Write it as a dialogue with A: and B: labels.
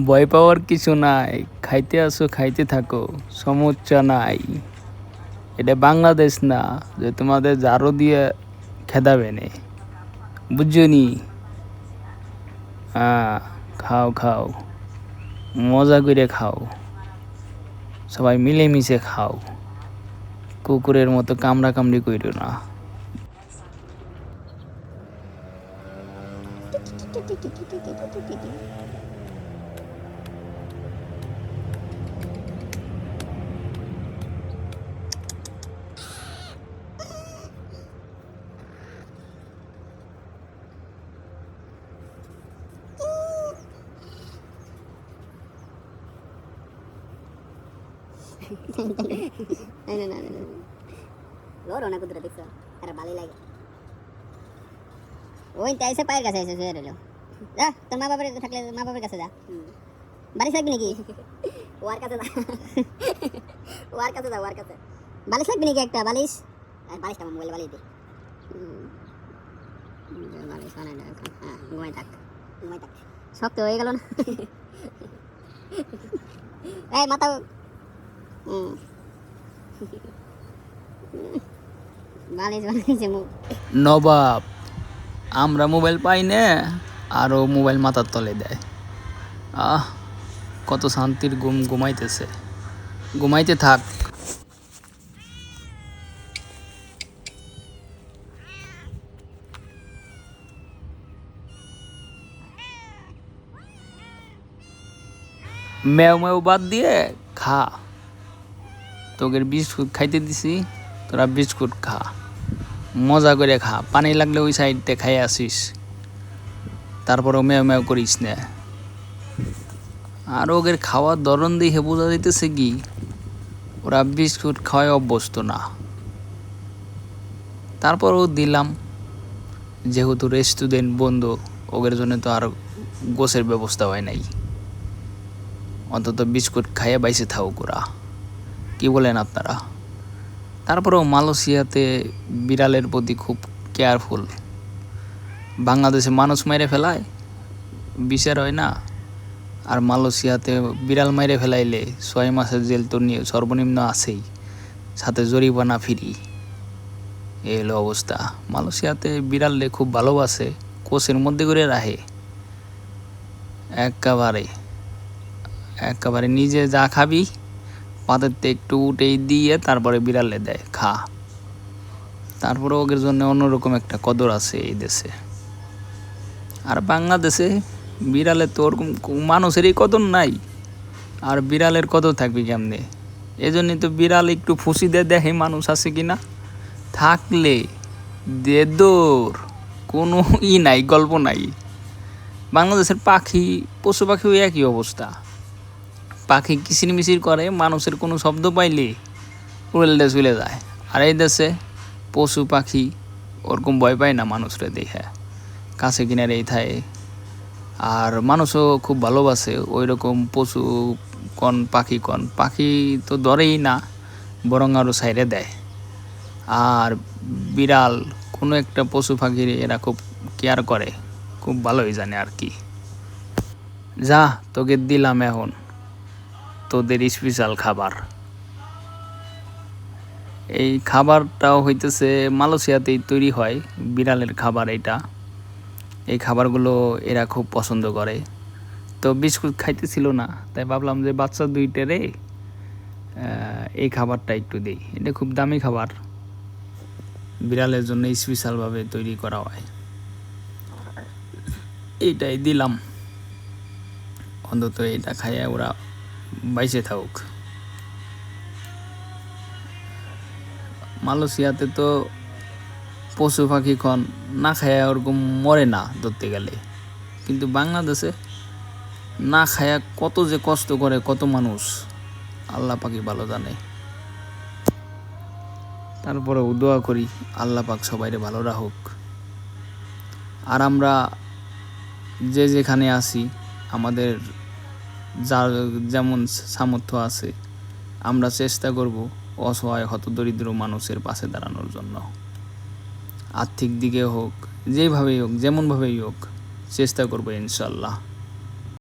A: ভয় পাওয়ার কিছু নাই, খাইতে আসো খাইতে থাকো, সমস্যা নাই। এটা বাংলাদেশ না যে তোমাদের জারো দিয়ে খেদাবে নে, বুঝছো নি? হ্যাঁ, খাও খাও, মজা করে খাও, সবাই মিলেমিশে খাও, কুকুরের মতো কামড়া কামড়ি কইরো না।
B: লোর অনেক দূরে দেখছো, আরে ভালোই লাগে। ওই তাইছে পায়ের কাছে এসে শুয়ে রইলো। যা তোর মা বাবার থাকলে মা বাবার কাছে যা। বালিশ লাগবে নাকি? ওয়ার কাছে যা, ওয়ার কাছে যা, ওয়ার কাছে। বালিশ লাগবে নাকি একটা বালিশ? আর বালিশটা আমার মোবাইলে বালিশ দে। বালিশ বানাই না এখন। হ্যাঁ, ঘুমাই থাক, ঘুমাই থাক। শক্ত হয়ে গেল না? এই মাথা বালিশ বানাইছে মুখ।
A: নবাব, আমরা মোবাইল পাই না, আরও মোবাইল মাথার তলে দেয়। কত শান্তির ঘুম ঘুমাইতেছে, ঘুমাইতে থাক। মেও মেও বাদ দিয়ে খা, তোদের বিস্কুট খাইতে দিছি, তোরা বিস্কুট খা, মজা করে খা। পানি লাগলে ওই সাইডতে খাই আসিস, তারপরেও মেও মেও করিস না। আর ওদের খাওয়ার ধরন দিয়ে বোঝা যাইতেছে কি ওরা বিস্কুট খাওয়ায় অভ্যস্ত না। তারপরও দিলাম, যেহেতু রেস্টুরেন্ট বন্ধ, ওদের জন্য তো আর গোছের ব্যবস্থা হয় নাই। অন্তত বিস্কুট খাইয়ে বাইসে থাকুক ওরা, কি বলেন আপনারা? তারপরেও মালয়েশিয়াতে বিড়ালের প্রতি খুব কেয়ারফুল। বাংলাদেশে মানুষ মেরে ফেলায়, বিচার হয় না। আর মালয়েশিয়াতে বিড়াল মেরে ফেলাইলে 6 মাসের জেল তো সর্বনিম্ন আছেই, সাথে জরিমানা ফ্রি। এই হলো অবস্থা। মালয়েশিয়াতে বিড়াললে খুব ভালোবাসে, কোষের মধ্যে করে রাখে একেবারে। একেবারে নিজে যা খাবি পাতেরতে একটু উঠেই দিয়ে তারপরে বিড়ালে দেয় খা। তারপরে ওদের জন্য অন্যরকম একটা কদর আছে এই দেশে। আর বাংলাদেশে বিড়ালের তো ওরকম মানুষেরই কদর নাই, আর বিড়ালের কদর থাকবে কেমনে? এই জন্যই তো বিড়াল একটু ফুসি দিয়ে দেখে মানুষ আছে কিনা, থাকলে দে দৌড়, কোনো নাই, গল্প নাই। বাংলাদেশের পাখি, পশু পাখিও একই অবস্থা। পাখি কিচিরমিচির করে, মানুষের কোনো শব্দ পাইলে উড়ে চলে যায়। আর এই দেশে পশু পাখি ওরকম ভয় পায় না মানুষরে দেখে, কাছে কিনারে এই থাকে। আর মানুষও খুব ভালোবাসে ওই রকম পশু কন পাখি কন, পাখি তো ধরেই না, বরং আরও সাইডে দেয়। আর বিড়াল কোনো একটা পশু পাখির এরা খুব কেয়ার করে, খুব ভালোই জানে আর কি। যা তোকে দিলাম এখন তোদের স্পেশাল খাবার। এই খাবারটাও হইতেছে মালয়েশিয়াতেই তৈরি হয়, বিড়ালের খাবার এটা। এই খাবারগুলো এরা খুব পছন্দ করে। তো বিস্কুট খাইতেছিল না, তাই ভাবলাম যে বাচ্চা দুইটারে এই খাবারটা একটু দিই। এটা খুব দামি খাবার, বিড়ালের জন্য স্পেশালভাবে তৈরি করা হয়। এইটাই দিলাম, অন্তত এটা খাইয়া ওরা বাইসে থাকুক। মালয়েশিয়াতে তো পশু পাখি খন না খায়া ওরকম মরে না ধরতে গেলে, কিন্তু বাংলাদেশে না খায়া কত যে কষ্ট করে কত মানুষ, আল্লাহ পাকি ভালো জানে। তারপরে দোয়া করি আল্লাহ পাক সবাইরে ভালো রাখুক। আর আমরা যে যেখানে আছি, আমাদের যার যেমন সামর্থ্য আছে, আমরা চেষ্টা করব অসহায় হতদরিদ্র মানুষের পাশে দাঁড়ানোর জন্য। আর্থিক দিকে হোক, যেভাবেই হোক, যেমনভাবেই হোক, চেষ্টা করবো ইনশাল্লাহ।